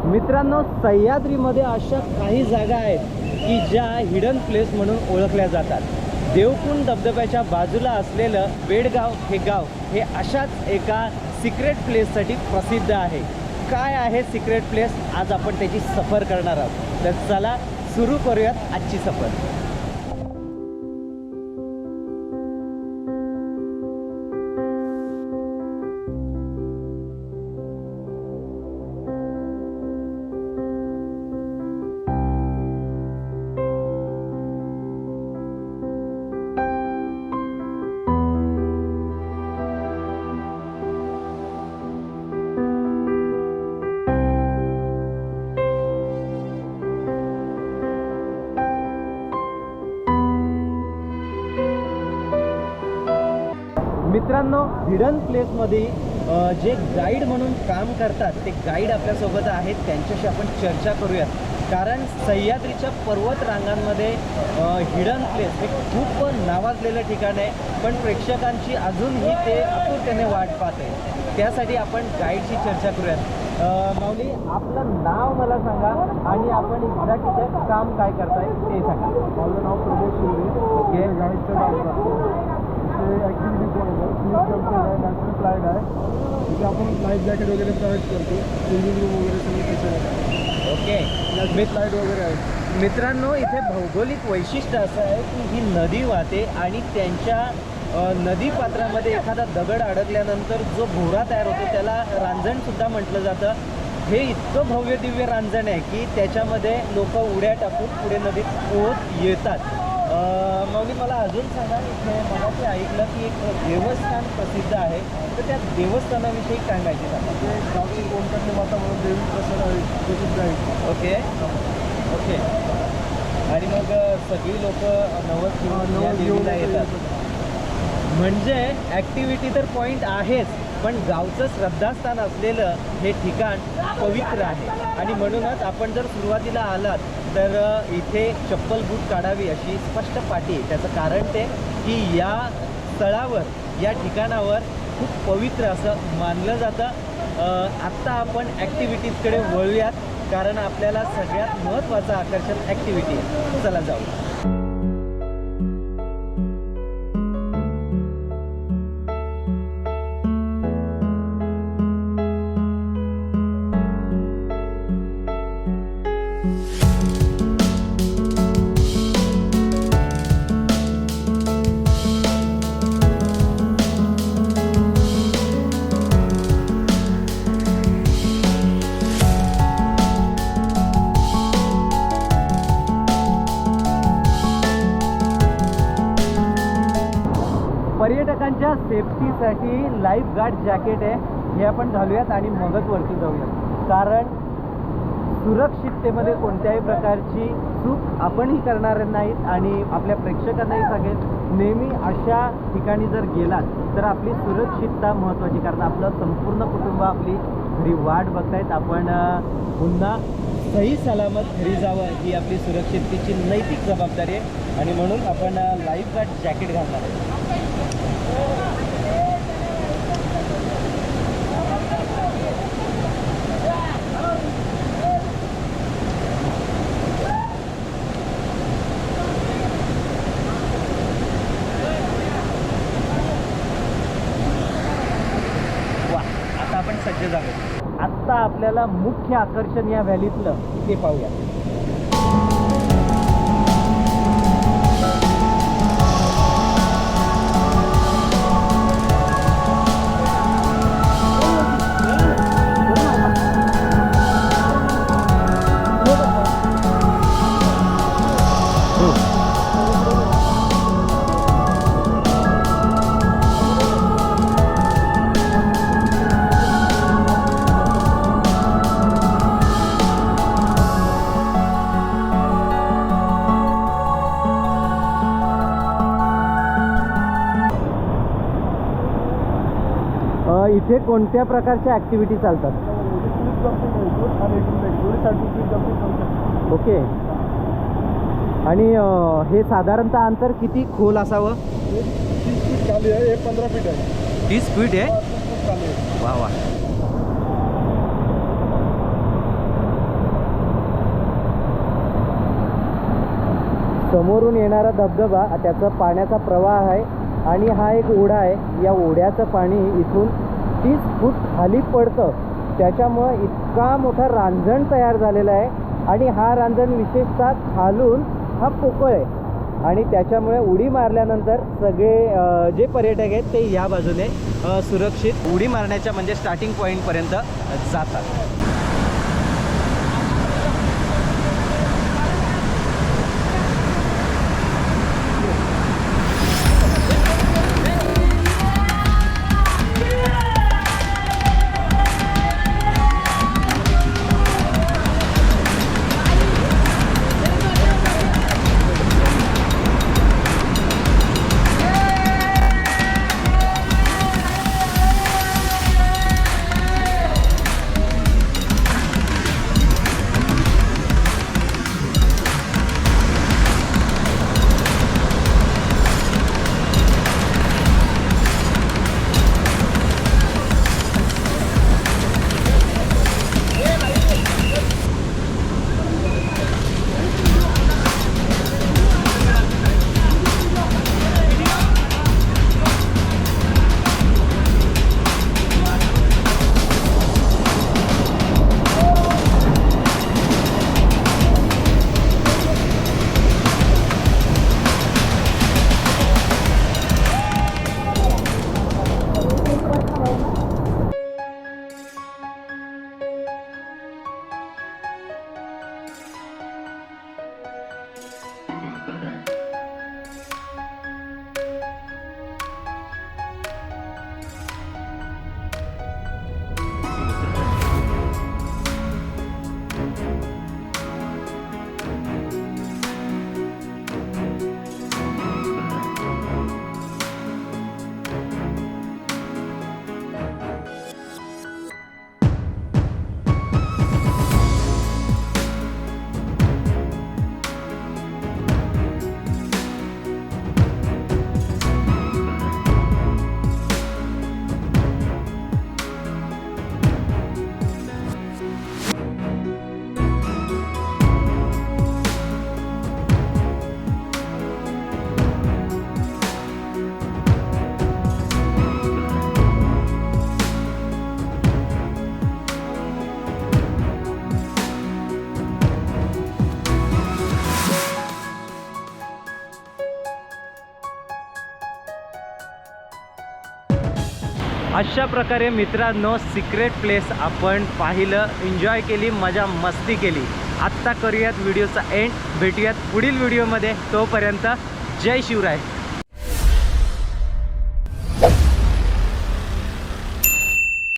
मित्रांनो, सह्याद्रीमध्ये अशा काही जागा आहेत की ज्या हिडन प्लेस म्हणून ओळखल्या जातात. देवकुंड धबधब्याच्या बाजूला असलेलं बेडगाव हे गाव हे अशाच एका सिक्रेट प्लेससाठी प्रसिद्ध आहे. काय आहे सिक्रेट प्लेस, आज आपण त्याची सफर करणार आहोत. तर चला सुरू करूयात आजची सफर. मित्रांनो, हिडन प्लेसमध्ये जे गाईड म्हणून काम करतात ते गाईड आपल्यासोबत आहेत. त्यांच्याशी आपण चर्चा करूयात. कारण सह्याद्रीच्या पर्वत रांगांमध्ये हिडन प्लेस हे खूप नावाजलेलं ठिकाण आहे, पण प्रेक्षकांची अजूनही ते आतुरतेने वाट पाहते. त्यासाठी आपण गाईडशी चर्चा करूयात. माऊली, आपलं नाव मला सांगा आणि आपण एक्झॅक्ट इथे काम काय करताय ते सांगा. माझं नाव प्रमोद शिंदे. ओके. गाईडचं काम करतो. इथे ॲक्टिव्हिटी पॉईंट आहे, स्लीप जंक्शन आहे, नॅचरल फ्लाईट आहे. इथे आपण लाईफ जॅकेट वगैरे प्रोव्हाइड करतो. स्विमिंग रूम वगैरे सगळे त्याचे आहे. ओके. नॅचरल फ्लाईट वगैरे आहे. मित्रांनो, इथे भौगोलिक वैशिष्ट्य असं आहे की ही नदी वाहते आणि त्यांच्या नदीपात्रामध्ये एखादा दगड अडकल्यानंतर जो भोवरा तयार होतो त्याला रांजणसुद्धा म्हटलं जातं. हे इतकं भव्य दिव्य रांजण आहे की त्याच्यामध्ये लोक उड्या टाकून पुढे नदीत पोहत येतात. माऊली, मला अजून सांगा, इथे मला ते ऐकलं की एक देवस्थान प्रसिद्ध आहे, तर त्या देवस्थानाविषयी काय माहिती सांगा. ते गावची कोणत्याचे वातावरण देवी प्रसन्न आहे, प्रसिद्ध आहे. Okay okay. आणि मग सगळी लोक नवस घेऊन देवीला येतात. म्हणजे ॲक्टिव्हिटी तर पॉईंट आहेच, पण गावचं श्रद्धास्थान असलेलं हे ठिकाण पवित्र आहे. आणि म्हणूनच आपण जर सुरुवातीला आलात तर इथे चप्पल बूट काढावी अशी स्पष्ट पाटी आहे. त्याचं कारण ते की या स्थळावर, या ठिकाणावर खूप पवित्र असं मानलं जातं. आत्ता आपण ॲक्टिव्हिटीजकडे वळूयात, कारण आपल्याला सगळ्यात महत्त्वाचं आकर्षण ॲक्टिव्हिटी आहे. चला जाऊ. पर्यटकांच्या सेफ्टीसाठी लाईफ गार्ड जॅकेट आहे, हे आपण घालूयात आणि मगच वरती जाऊयात. कारण सुरक्षिततेमध्ये कोणत्याही प्रकारची चूक आपणही करणार नाहीत आणि आपल्या प्रेक्षकांनाही सांगेल, नेहमी अशा ठिकाणी जर गेलात तर आपली सुरक्षितता महत्त्वाची. कारण आपलं संपूर्ण कुटुंब आपली घरी वाट बघतायत. आपण पुन्हा सही सलामत घरी जावं ही आपली सुरक्षिततेची नैतिक जबाबदारी आहे आणि म्हणून आपण लाईफ गार्ड जॅकेट घालणार आहे. वा, आता आपण सज्ज झालो. आत्ता आपल्याला मुख्य आकर्षण या व्हॅलीतलं ते पाहूया. इथे कोणत्या प्रकारच्या ॲक्टिव्हिटी चालतात? ओके. आणि हे साधारणतः अंतर किती खोल असावं? 30 फीट खाली आहे, हे 15 फीट आहे. 30 फीट आहे. खाली आहे. वा वा. समोरून येणारा धबधबा त्याचा पाण्याचा प्रवाह आहे आणि हा एक ओढा आहे. या ओढ्याचं पाणी इथून 30 फूट खाली पडतं. त्याच्यामुळं इतका मोठा रांजण तयार झालेला आहे आणि हा रांजण विशेषतः खालून हा पोकळ आहे आणि त्याच्यामुळे उडी मारल्यानंतर सगळे जे पर्यटक आहेत ते या बाजूने सुरक्षित उडी मारण्याच्या म्हणजे स्टार्टिंग पॉईंटपर्यंत जातात. अशा प्रकारे मित्रांनो सिक्रेट प्लेस आपण पाहिलं, एन्जॉय केली, मजा मस्ती केली. आत्ता करूयात व्हिडिओचा एंड. भेटूयात पुढील व्हिडिओमध्ये. तोपर्यंत जय शिवराय.